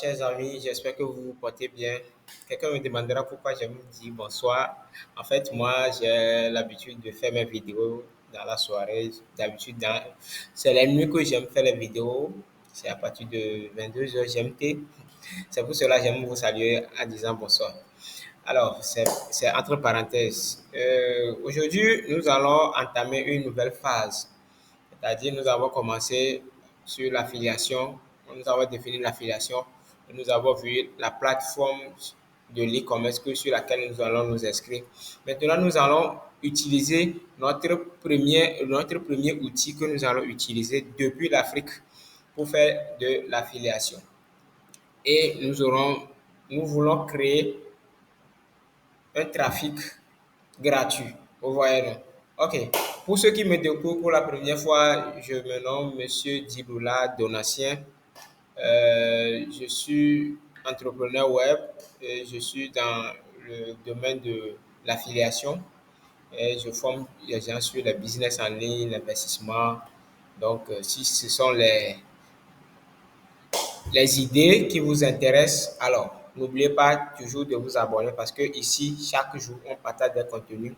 Chers amis, j'espère que vous vous portez bien. Quelqu'un me demandera pourquoi je me dis bonsoir. En fait, moi, j'ai l'habitude de faire mes vidéos dans la soirée. D'habitude, c'est la nuit que j'aime faire les vidéos. C'est à partir de 22 heures GMT. C'est pour cela que j'aime vous saluer en disant bonsoir. Alors, c'est entre parenthèses. Aujourd'hui, nous allons entamer une nouvelle phase. C'est-à-dire, nous avons commencé sur l'affiliation, nous avons défini l'affiliation, nous avons vu la plateforme de l'e-commerce sur laquelle nous allons nous inscrire. Maintenant, nous allons utiliser notre premier outil que nous allons utiliser depuis l'Afrique pour faire de l'affiliation. Et nous voulons créer un trafic gratuit. Vous voyez, non? OK. Pour ceux qui me découvrent pour la première fois, je me nomme Monsieur Djiboula Donatien. Je suis entrepreneur web et je suis dans le domaine de l'affiliation et je forme les gens sur le business en ligne, l'investissement. Donc, si ce sont les idées qui vous intéressent, alors n'oubliez pas toujours de vous abonner parce que ici, chaque jour, on partage des contenus.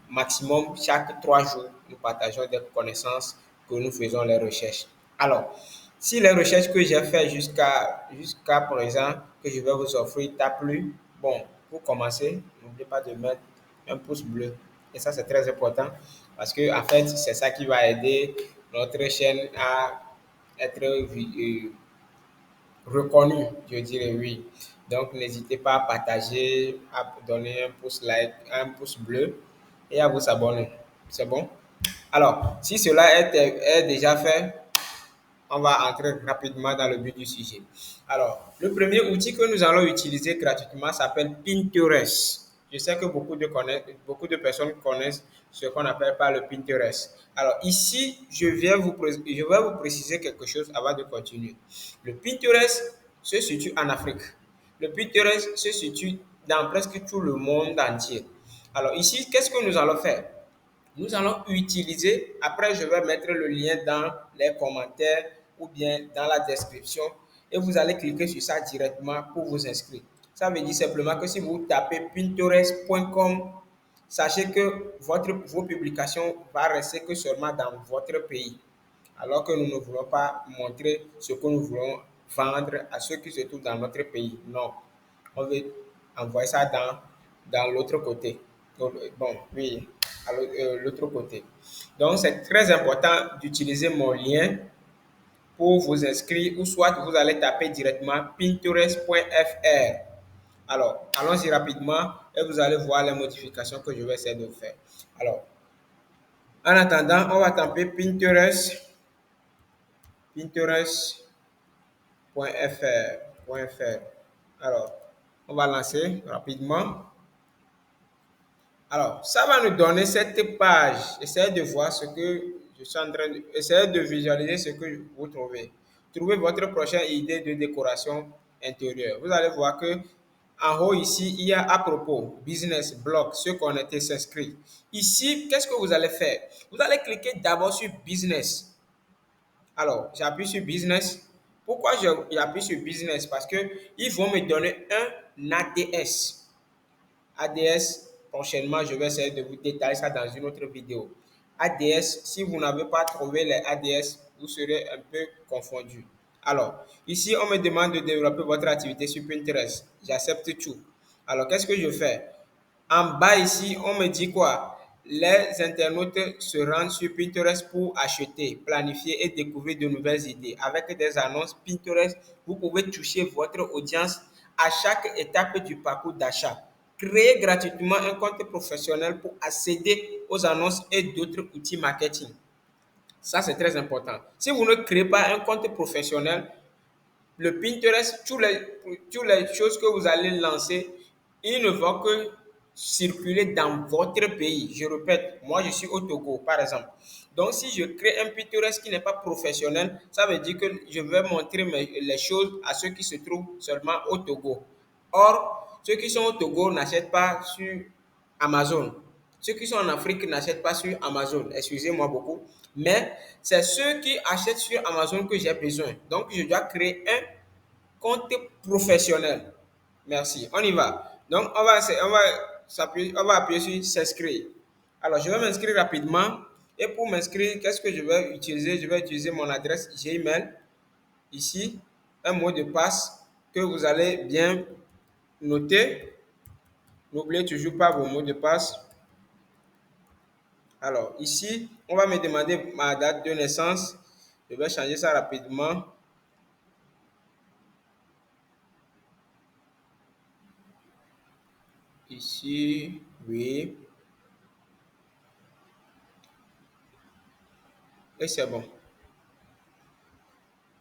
Maximum, chaque 3 jours, nous partageons des connaissances que nous faisons les recherches. Alors, si les recherches que j'ai faites jusqu'à présent, que je vais vous offrir, t'a plu, bon, pour commencer, n'oubliez pas de mettre un pouce bleu. Et ça, c'est très important parce que, en fait, c'est ça qui va aider notre chaîne à être reconnue, je dirais oui. Donc, n'hésitez pas à partager, à donner un pouce like, un pouce bleu et à vous abonner. C'est bon? Alors, si cela est déjà fait, on va entrer rapidement dans le but du sujet. Alors, le premier outil que nous allons utiliser gratuitement s'appelle Pinterest. Je sais que beaucoup de personnes connaissent ce qu'on appelle par le Pinterest. Alors, ici, je vais vous préciser quelque chose avant de continuer. Le Pinterest se situe en Afrique. Le Pinterest se situe dans presque tout le monde entier. Alors, ici, qu'est-ce que nous allons faire? Nous allons utiliser, après je vais mettre le lien dans les commentaires ou bien dans la description et vous allez cliquer sur ça directement pour vous inscrire. Ça veut dire simplement que si vous tapez pinterest.com, sachez que vos publications vont rester que seulement dans votre pays. Alors que nous ne voulons pas montrer ce que nous voulons vendre à ceux qui se trouvent dans notre pays. Non, on veut envoyer ça dans l'autre côté. Bon, oui, à l'autre côté. Donc, c'est très important d'utiliser mon lien pour vous inscrire ou soit vous allez taper directement pinterest.fr. Alors, allons-y rapidement et vous allez voir les modifications que je vais essayer de faire. Alors, en attendant, on va taper pinterest.fr. Alors, on va lancer rapidement. Alors, ça va nous donner cette page. Essayez de voir ce que je suis en train de... Essayez de visualiser ce que vous trouvez. Trouvez votre prochaine idée de décoration intérieure. Vous allez voir que en haut ici, il y a à propos, business, blog, ceux qui ont été s'inscrire. Ici, qu'est-ce que vous allez faire? Vous allez cliquer d'abord sur business. Alors, j'appuie sur business. Pourquoi j'appuie sur business? Parce qu'ils vont me donner un ADS. ADS, prochainement, je vais essayer de vous détailler ça dans une autre vidéo. ADS, si vous n'avez pas trouvé les ADS, vous serez un peu confondu. Alors, ici, on me demande de développer votre activité sur Pinterest. J'accepte tout. Alors, qu'est-ce que je fais? En bas ici, on me dit quoi? Les internautes se rendent sur Pinterest pour acheter, planifier et découvrir de nouvelles idées. Avec des annonces Pinterest, vous pouvez toucher votre audience à chaque étape du parcours d'achat. Créez gratuitement un compte professionnel pour accéder aux annonces et d'autres outils marketing. Ça, c'est très important. Si vous ne créez pas un compte professionnel, le Pinterest, toutes les choses que vous allez lancer, ils ne vont que circuler dans votre pays. Je répète, moi je suis au Togo, par exemple. Donc, si je crée un Pinterest qui n'est pas professionnel, ça veut dire que je vais montrer les choses à ceux qui se trouvent seulement au Togo. Or, ceux qui sont au Togo n'achètent pas sur Amazon. Ceux qui sont en Afrique n'achètent pas sur Amazon. Excusez-moi beaucoup. Mais c'est ceux qui achètent sur Amazon que j'ai besoin. Donc, je dois créer un compte professionnel. Merci. On y va. Donc, on va appuyer sur s'inscrire. Alors, je vais m'inscrire rapidement. Et pour m'inscrire, qu'est-ce que je vais utiliser? Je vais utiliser mon adresse Gmail. Ici, un mot de passe que vous allez bien noter. N'oubliez toujours pas vos mots de passe. Alors, ici, on va me demander ma date de naissance. Je vais changer ça rapidement. Ici, oui. Et c'est bon.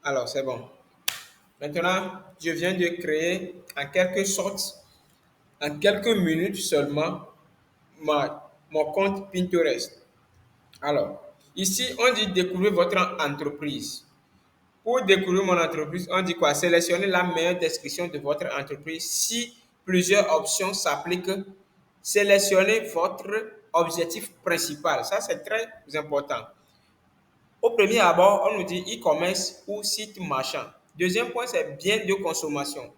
Alors, c'est bon. Maintenant, je viens de créer en quelque sorte, en quelques minutes seulement, mon compte Pinterest. Alors, ici, on dit découvrir votre entreprise. Pour découvrir mon entreprise, on dit quoi? Sélectionnez la meilleure description de votre entreprise. Si plusieurs options s'appliquent, sélectionnez votre objectif principal. Ça, c'est très important. Au premier abord, on nous dit e-commerce ou site marchand. Deuxième point, c'est bien de consommation,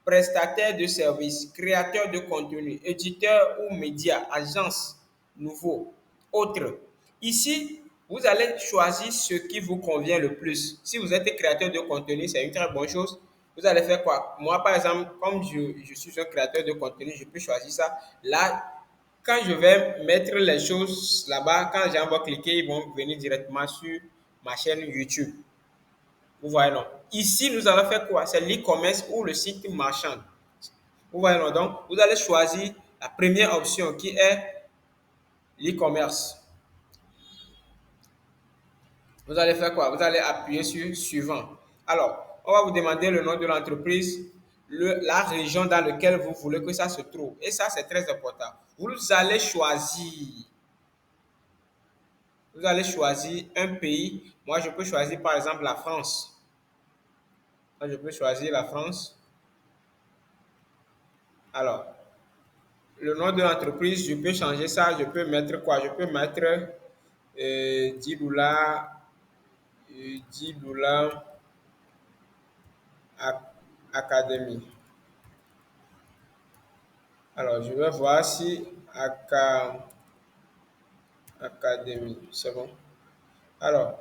prestataire de services, créateur de contenu, éditeur ou média, agence, nouveau, autre. Ici, vous allez choisir ce qui vous convient le plus. Si vous êtes créateur de contenu, c'est une très bonne chose. Vous allez faire quoi? Moi, par exemple, comme je suis un créateur de contenu, je peux choisir ça. Là, quand je vais mettre les choses là-bas, quand les gens vont cliquer, ils vont venir directement sur ma chaîne YouTube. Vous voyez, non? Ici, nous allons faire quoi? C'est l'e-commerce ou le site marchand. Vous voyez, non? Donc, vous allez choisir la première option qui est l'e-commerce. Vous allez faire quoi? Vous allez appuyer sur suivant. Alors, on va vous demander le nom de l'entreprise, la région dans laquelle vous voulez que ça se trouve. Et ça, c'est très important. Vous allez choisir un pays. Moi, je peux choisir par exemple la France. Moi, je peux choisir la France. Alors, le nom de l'entreprise, je peux changer ça. Je peux mettre quoi? Je peux mettre 10 dollars, 10 dollars Académie. Alors, je vais voir si Académie, c'est bon. Alors,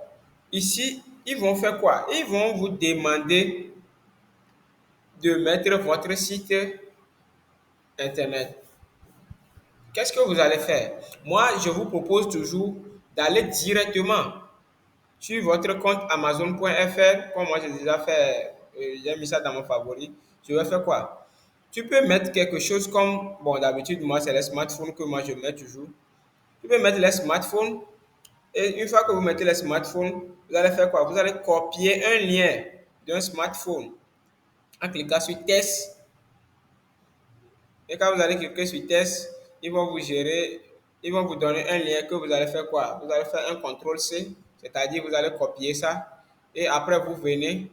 ici, ils vont faire quoi? Ils vont vous demander de mettre votre site Internet. Qu'est-ce que vous allez faire? Moi, je vous propose toujours d'aller directement sur votre compte Amazon.fr. Comme moi, j'ai déjà fait, j'ai mis ça dans mon favori. Je vais faire quoi? Tu peux mettre quelque chose comme, bon, d'habitude, moi, c'est les smartphones que moi, je mets toujours. Tu peux mettre les smartphones et une fois que vous mettez les smartphones, vous allez faire quoi? Vous allez copier un lien d'un smartphone en cliquant sur test. Et quand vous allez cliquer sur test, ils vont vous gérer, ils vont vous donner un lien que vous allez faire quoi? Vous allez faire un contrôle C, c'est-à-dire vous allez copier ça. Et après, vous venez,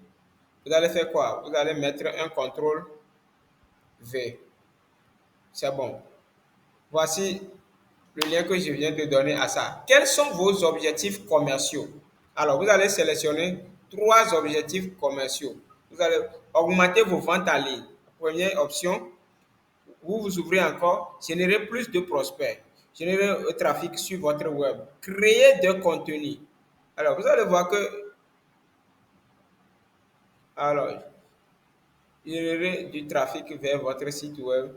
vous allez faire quoi? Vous allez mettre un contrôle V. C'est bon. Voici le lien que je viens de donner à ça. Quels sont vos objectifs commerciaux? Alors, vous allez sélectionner trois objectifs commerciaux. Vous allez augmenter vos ventes en ligne. Première option, vous vous ouvrez encore, générer plus de prospects, générer un trafic sur votre web, créer de contenu. Alors, vous allez voir que, alors, générer du trafic vers votre site web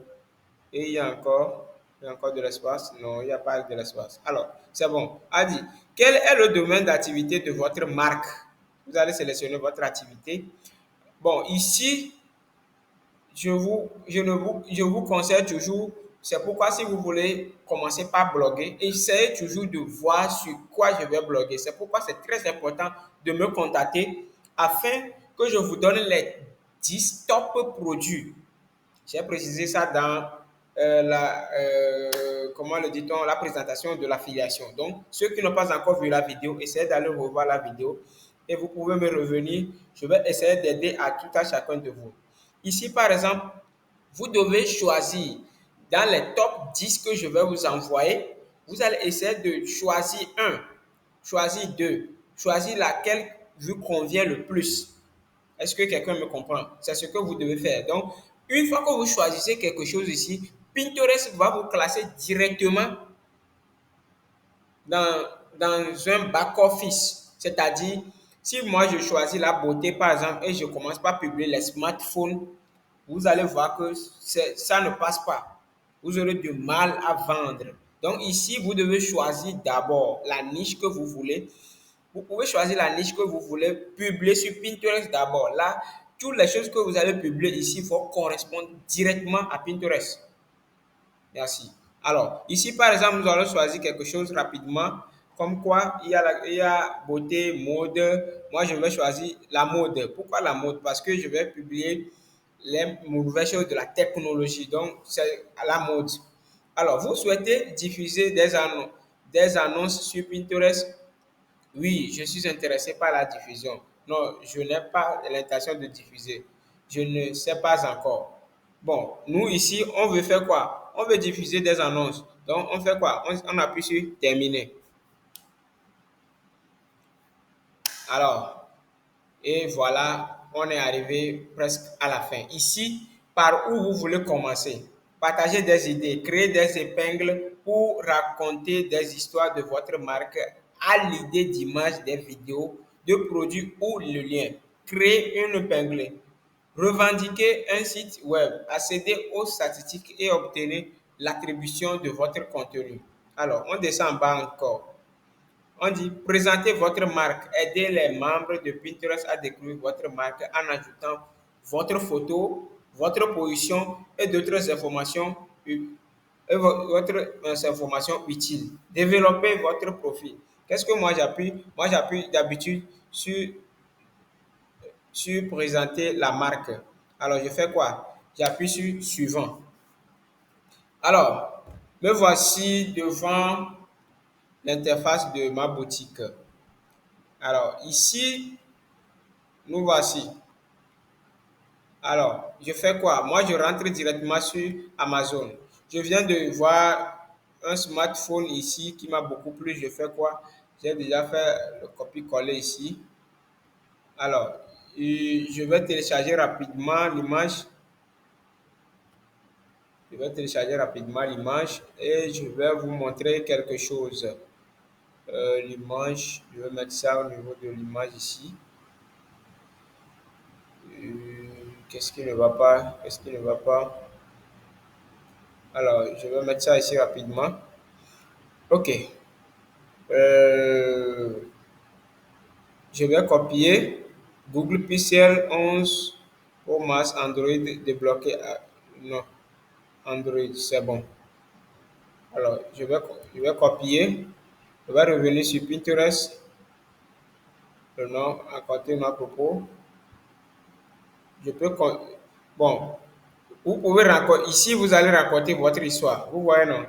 et il y a encore de l'espace. Non, il n'y a pas de l'espace. Alors, c'est bon. Adi, quel est le domaine d'activité de votre marque? Vous allez sélectionner votre activité. Bon, ici, je vous conseille toujours, c'est pourquoi si vous voulez commencer par bloguer, essayez toujours de voir sur quoi je vais bloguer. C'est pourquoi c'est très important de me contacter afin que je vous donne les 10 top produits. J'ai précisé ça dans comment le dit-on, la présentation de l'affiliation. Donc, ceux qui n'ont pas encore vu la vidéo, essayez d'aller revoir la vidéo et vous pouvez me revenir. Je vais essayer d'aider à tout à chacun de vous. Ici, par exemple, vous devez choisir dans les top 10 que je vais vous envoyer, vous allez essayer de choisir un, choisir deux, choisir laquelle vous convient le plus. Est-ce que quelqu'un me comprend? C'est ce que vous devez faire. Donc, une fois que vous choisissez quelque chose ici, Pinterest va vous classer directement dans, dans un back-office. C'est-à-dire, si moi je choisis la beauté, par exemple, et je commence par publier les smartphones, vous allez voir que ça ne passe pas. Vous aurez du mal à vendre. Donc ici, vous devez choisir d'abord la niche que vous voulez. Vous pouvez choisir la niche que vous voulez publier sur Pinterest d'abord. Là, toutes les choses que vous allez publier ici vont correspondre directement à Pinterest. Merci. Alors, ici, par exemple, nous allons choisir quelque chose rapidement. Comme quoi, il y a beauté, mode. Moi, je vais choisir la mode. Pourquoi la mode? Parce que je vais publier les nouvelles choses de la technologie. Donc, c'est à la mode. Alors, vous souhaitez diffuser des annonces sur Pinterest? Oui, je suis intéressé par la diffusion. Non, je n'ai pas l'intention de diffuser. Je ne sais pas encore. Bon, nous ici, on veut faire quoi? On veut diffuser des annonces. Donc, on fait quoi? On appuie sur terminer. Alors, et voilà, on est arrivé presque à la fin. Ici, par où vous voulez commencer? Partagez des idées, créer des épingles pour raconter des histoires de votre marque à l'idée d'images, des vidéos, de produits ou le lien. Créer une épingle. Revendiquer un site web, accéder aux statistiques et obtenir l'attribution de votre contenu. Alors, on descend en bas encore. On dit présentez votre marque, aidez les membres de Pinterest à découvrir votre marque en ajoutant votre photo, votre position et d'autres informations, informations utiles. Développez votre profil. Qu'est-ce que moi j'appuie? Moi j'appuie d'habitude sur présenter la marque. Alors je fais quoi? J'appuie sur suivant. Alors, me voici devant l'interface de ma boutique. Alors ici, nous voici. Alors, je fais quoi? Moi, je rentre directement sur Amazon. Je viens de voir un smartphone ici qui m'a beaucoup plu. Je fais quoi? J'ai déjà fait le copier-coller ici. Alors, je vais télécharger rapidement l'image. Je vais télécharger rapidement l'image et je vais vous montrer quelque chose. L'image, je vais mettre ça au niveau de l'image ici. Qu'est-ce qui ne va pas? Qu'est-ce qui ne va pas? Alors, je vais mettre ça ici rapidement. OK. Euh, je vais copier Google Pixel 11 Pro Max Android débloqué. Non, Android, c'est bon. Alors, je vais copier. Je vais revenir sur Pinterest. Le nom à côté de ma propos. Je peux. Bon, vous pouvez raconter. Ici, vous allez raconter votre histoire. Vous voyez, non?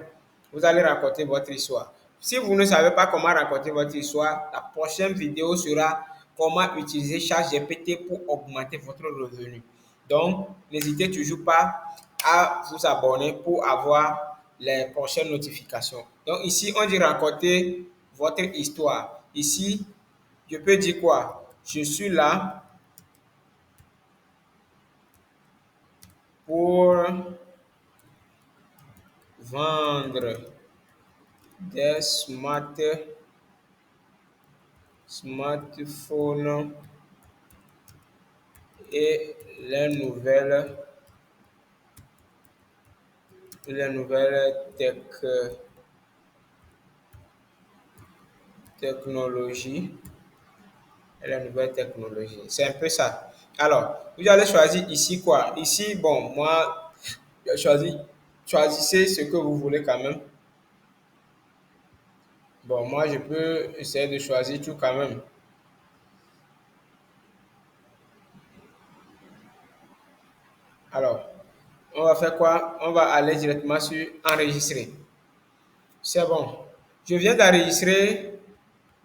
Vous allez raconter votre histoire. Si vous ne savez pas comment raconter votre histoire, la prochaine vidéo sera comment utiliser ChatGPT pour augmenter votre revenu. Donc, n'hésitez toujours pas à vous abonner pour avoir les prochaines notifications. Donc, ici, on dit raconter votre histoire. Ici, je peux dire quoi? Je suis là pour vendre des smartphones et les nouvelles technologies et les nouvelles technologies. C'est un peu ça. Alors, vous allez choisir ici quoi? Ici, bon, moi, j'ai choisi, choisissez ce que vous voulez quand même. Bon, moi, je peux essayer de choisir tout quand même. Alors, on va faire quoi? On va aller directement sur enregistrer. C'est bon. Je viens d'enregistrer.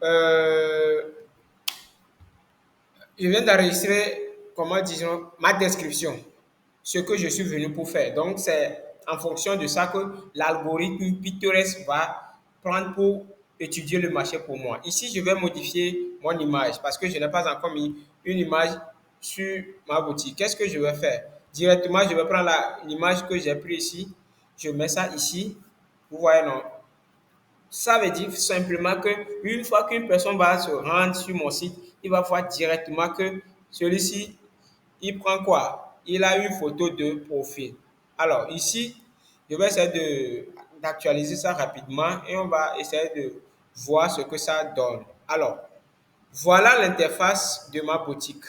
euh, je viens d'enregistrer, comment disons, ma description, ce que je suis venu pour faire. Donc, c'est en fonction de ça que l'algorithme Pinterest va prendre pour étudier le marché pour moi. Ici, je vais modifier mon image parce que je n'ai pas encore mis une image sur ma boutique. Qu'est-ce que je vais faire? Directement, je vais prendre l'image que j'ai prise ici, je mets ça ici. Vous voyez, non? Ça veut dire simplement que une fois qu'une personne va se rendre sur mon site, il va voir directement que celui-ci, il prend quoi? Il a une photo de profil. Alors ici, je vais essayer d'actualiser ça rapidement et on va essayer de voir ce que ça donne. Alors, voilà l'interface de ma boutique.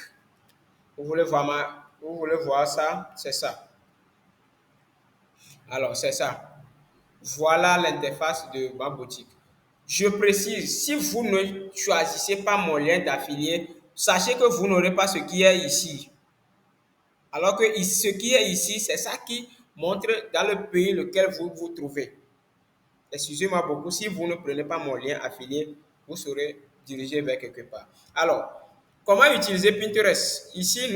Vous voulez voir ça? C'est ça. Alors, c'est ça. Voilà l'interface de ma boutique. Je précise, si vous ne choisissez pas mon lien d'affilié, sachez que vous n'aurez pas ce qui est ici. Alors que ce qui est ici, c'est ça qui montre dans le pays lequel vous vous trouvez. Excusez-moi beaucoup, si vous ne prenez pas mon lien affilié, vous serez dirigé vers quelque part. Alors, comment utiliser Pinterest? Ici,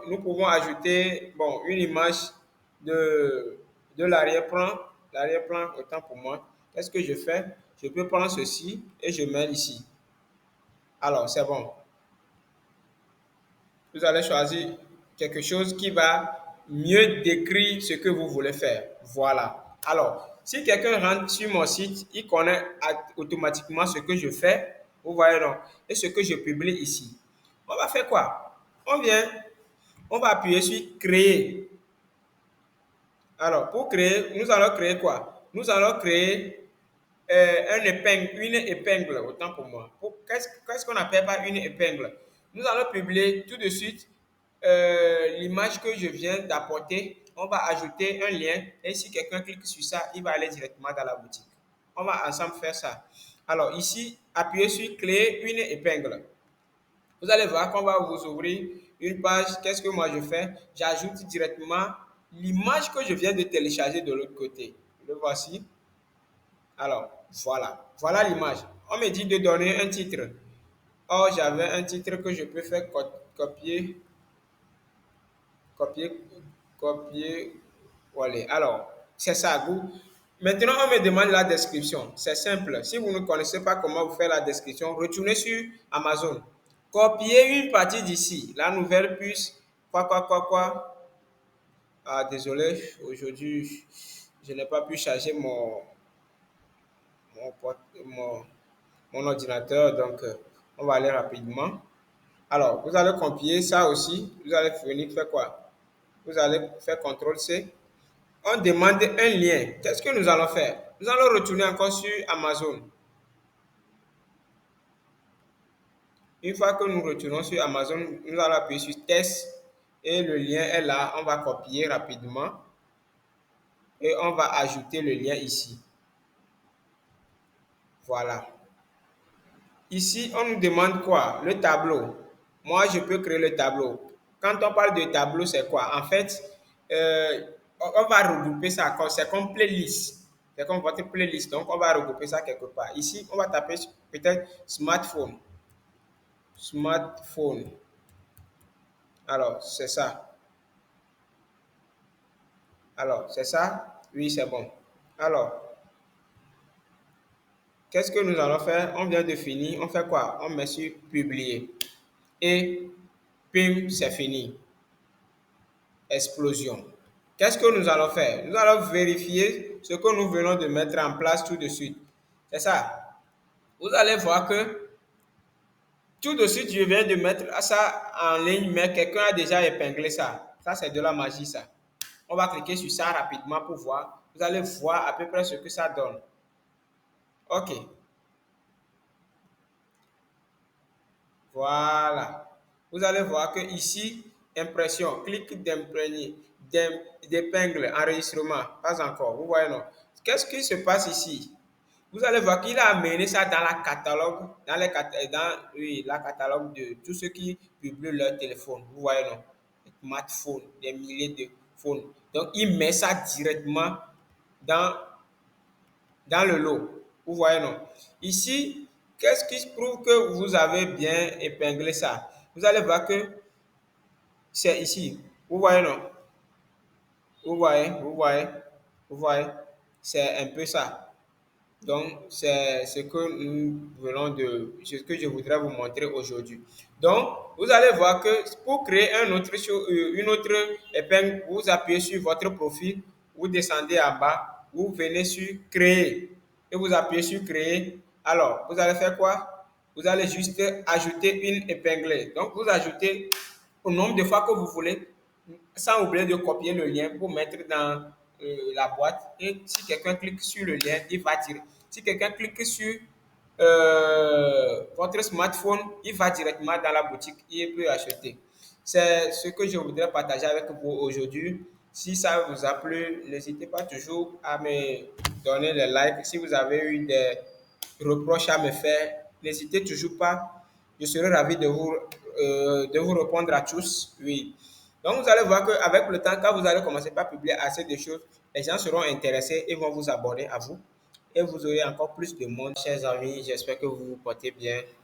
nous pouvons ajouter bon, une image de, de l'arrière-plan. L'arrière-plan, autant pour moi. Qu'est-ce que je fais? Je peux prendre ceci et je mets ici. Alors, c'est bon. Vous allez choisir quelque chose qui va mieux décrire ce que vous voulez faire. Voilà. Alors, si quelqu'un rentre sur mon site, il connaît automatiquement ce que je fais. Vous voyez donc, et ce que je publie ici. On va faire quoi? On va appuyer sur créer. Alors, pour créer, nous allons créer quoi? Nous allons créer une épingle, autant pour moi. Qu'est-ce qu'on appelle par une épingle? Nous allons publier tout de suite l'image que je viens d'apporter. On va ajouter un lien et si quelqu'un clique sur ça, il va aller directement dans la boutique. On va ensemble faire ça. Alors ici, appuyez sur créer une épingle. Vous allez voir qu'on va vous ouvrir une page. Qu'est-ce que moi je fais? J'ajoute directement l'image que je viens de télécharger de l'autre côté. Le voici. Alors, voilà. Voilà l'image. On me dit de donner un titre. Or, j'avais un titre que je peux faire copier, copier, copier, voilà. Alors, c'est ça. Maintenant, on me demande la description. C'est simple. Si vous ne connaissez pas comment vous faire la description, retournez sur Amazon. Copiez une partie d'ici. La nouvelle puce, quoi. Ah, désolé, aujourd'hui, je n'ai pas pu charger mon, mon, mon ordinateur, donc on va aller rapidement. Alors, vous allez copier ça aussi. Vous allez venir faire quoi? Vous allez faire CTRL-C. On demande un lien. Qu'est-ce que nous allons faire? Nous allons retourner encore sur Amazon. Une fois que nous retournons sur Amazon, nous allons appuyer sur test et le lien est là. On va copier rapidement et on va ajouter le lien ici. Voilà. Ici, on nous demande quoi? Le tableau. Moi, je peux créer le tableau. Quand on parle de tableau, c'est quoi? En fait, on va regrouper ça. C'est comme playlist. C'est comme votre playlist. Donc, on va regrouper ça quelque part. Ici, on va taper peut-être smartphone. Smartphone. Alors, c'est ça. Alors, c'est ça? Oui, c'est bon. Alors, qu'est-ce que nous allons faire? On vient de finir. On fait quoi? On met sur publier. Et, pim, c'est fini. Explosion. Qu'est-ce que nous allons faire? Nous allons vérifier ce que nous venons de mettre en place tout de suite. C'est ça. Vous allez voir que tout de suite, je viens de mettre ça en ligne, mais quelqu'un a déjà épinglé ça. Ça, c'est de la magie, ça. On va cliquer sur ça rapidement pour voir. Vous allez voir à peu près ce que ça donne. OK. Voilà. Vous allez voir que ici, impression, clic d'imprégner, d'épingle, enregistrement, pas encore. Vous voyez, non? Qu'est-ce qui se passe ici? Vous allez voir qu'il a amené ça dans la catalogue, oui, la catalogue de tous ceux qui publient leur téléphone. Vous voyez, non? Smartphone, des milliers de phones. Donc, il met ça directement dans le lot. Vous voyez, non? Ici, qu'est-ce qui prouve que vous avez bien épinglé ça? Vous allez voir que c'est ici. Vous voyez, non? Vous voyez. C'est un peu ça. Donc, c'est ce que ce que je voudrais vous montrer aujourd'hui. Donc, vous allez voir que pour créer une autre épingle, vous appuyez sur votre profil, vous descendez en bas, vous venez sur créer et vous appuyez sur créer. Alors, vous allez faire quoi? Vous allez juste ajouter une épinglée. Donc, vous ajoutez au nombre de fois que vous voulez, sans oublier de copier le lien pour mettre dans la boîte. Et si quelqu'un clique sur le lien, il va tirer. Si quelqu'un clique sur votre smartphone, il va directement dans la boutique et il peut acheter. C'est ce que je voudrais partager avec vous aujourd'hui. Si ça vous a plu, n'hésitez pas toujours à me donner les likes. Si vous avez eu des reproches à me faire, n'hésitez toujours pas. Je serai ravi de vous répondre à tous. Oui. Donc, vous allez voir qu'avec le temps, quand vous allez commencer par publier assez de choses, les gens seront intéressés et vont vous abonner à vous. Et vous aurez encore plus de monde. Chers amis, j'espère que vous vous portez bien.